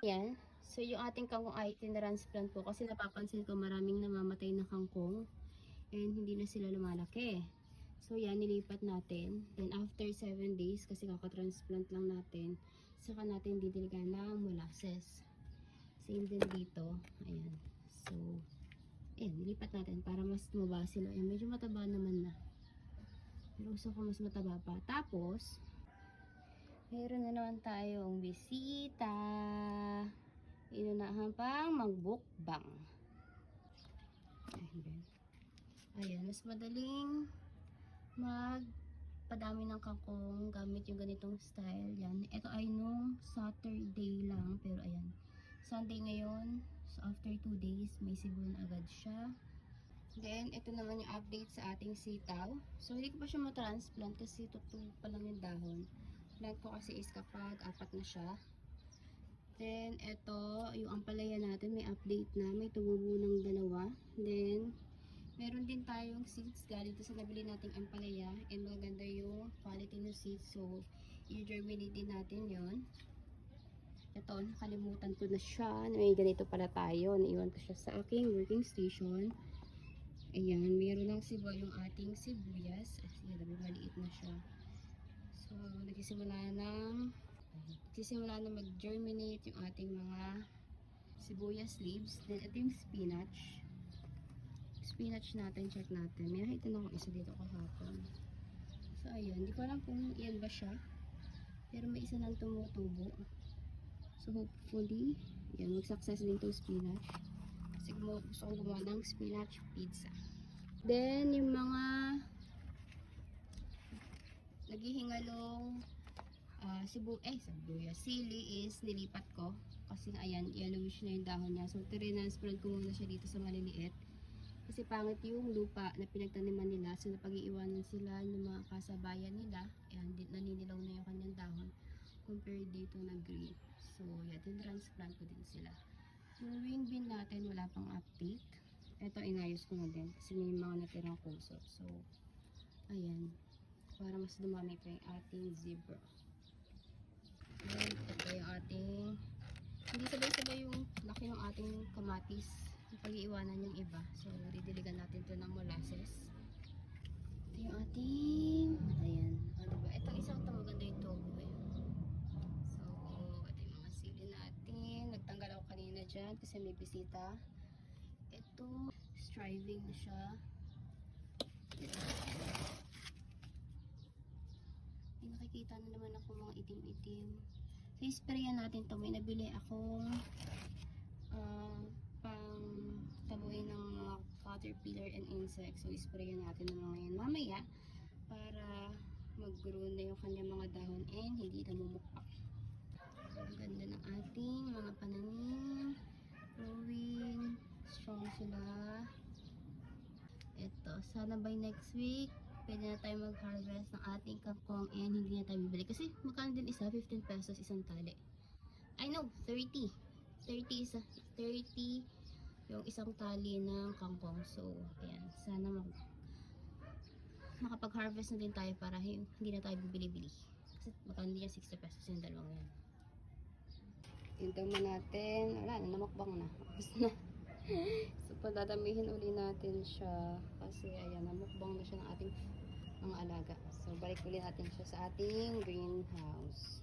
Ayan. So, yung ating kangkong ay tinransplant po kasi napapansin ko maraming namamatay na kangkong and hindi na sila lumalaki. So, yan, nilipat natin. Then, after 7 days, kasi kakatransplant lang natin, saka natin didiligan ng molasses. Same din dito. Ayan. So, ayan, nilipat natin para mas tumaba sila. Ayan, medyo mataba naman na. Pero gusto ko mas mataba pa. Tapos, meron na naman tayong bisita. Inunahan pang magbukbang. Ayan, mas madaling magpadami ng kangkong gamit yung ganitong style. Yan. Ito ay nung Saturday lang. Pero ayan, Sunday ngayon. So, after 2 days, may sibol na agad siya. Then, ito naman yung update sa ating sitaw. So, hindi ko pa siya matransplant kasi tutulog pa lang yung dahon. Plant ko kasi is kapag 4 na siya. Then, ito, yung ampalaya natin, may update na. May tumubo ng 2. Then, meron din tayong seeds galing sa nabili nating ampalaya. And maganda yung quality ng seeds. So, i-germinate din natin yon. Ito, nakalimutan ko na siya. May ganito pala tayo. Naiwan ko siya sa aking working station. Ayan, meron lang sibol yung ating sibuyas. Ayan, maliit na siya. So, nagsisimula na mag-germinate yung ating mga sibuyas leaves. Then, ito yung spinach. Spinach natin, check natin. May nakita na akong isa dito kahapon. So, ayan. Hindi ko alam kung iyan ba siya. Pero may isa nang tumutubo. So, hopefully, yan, mag-success din itong spinach. Kasi gusto kong gumawa ng spinach pizza. Then, yung mga naghihingalong sibuyas, sili is nilipat ko. Kasi ayan, yellowish na yung dahon niya. So, tinransplant ko muna siya dito sa maliliit. Kasi pangit yung lupa na pinagtaniman nila. So, napag-iiwanan sila ng mga kasabayan nila. Ayan, naninilaw na yung kanyang dahon. Compared dito na green. So, yan, tinransplant ko din sila. Yung wing bean natin, wala pang update. Ito, inayos ko na din. Kasi may mga natirang puso. So, ayan. Para mas dumami pa yung ating zebra. Then, ito yung ating, hindi sabay-sabay yung laki ng ating kamatis. Pag-iiwanan yung iba. So, didiligan natin to ng molasses. Ito yung ating, ayan. Ano ba? Ito, isang ito maganda yung tubo. Ayan. So, ito yung mga sili natin. Nagtanggal ako kanina dyan kasi may bisita. Ito, striving na siya. Ito. May nakikita na naman ako mga itim-itim. So, sprayan natin to. May nabili akong pang tabuin ng mga caterpillar and insects. So, sprayan natin ng mga yan mamaya para mag-grow na yung kanyang mga dahon and hindi namumukpak. So, ang ganda ng ating mga pananim. Growing. Strong sila. Ito. Sana by next week, pwede na tayo mag-harvest ng ating kangkong and hindi na tayo bibili. Kasi magkano din isa? 15 pesos isang tali. I know, 30. 30 yung isang tali ng kangkong. So, ayan. Sana makapag-harvest na din tayo para hindi na tayo bibili-bili. Kasi magkano din yan? 60 pesos yung dalawang yan. Tintaw mo natin. Wala na, namakbang na. Tapos na. So, padadamihin uli natin siya. Kasi, ayan, namukbang na siya ng ating mga alaga. So, balik uli natin siya sa ating greenhouse.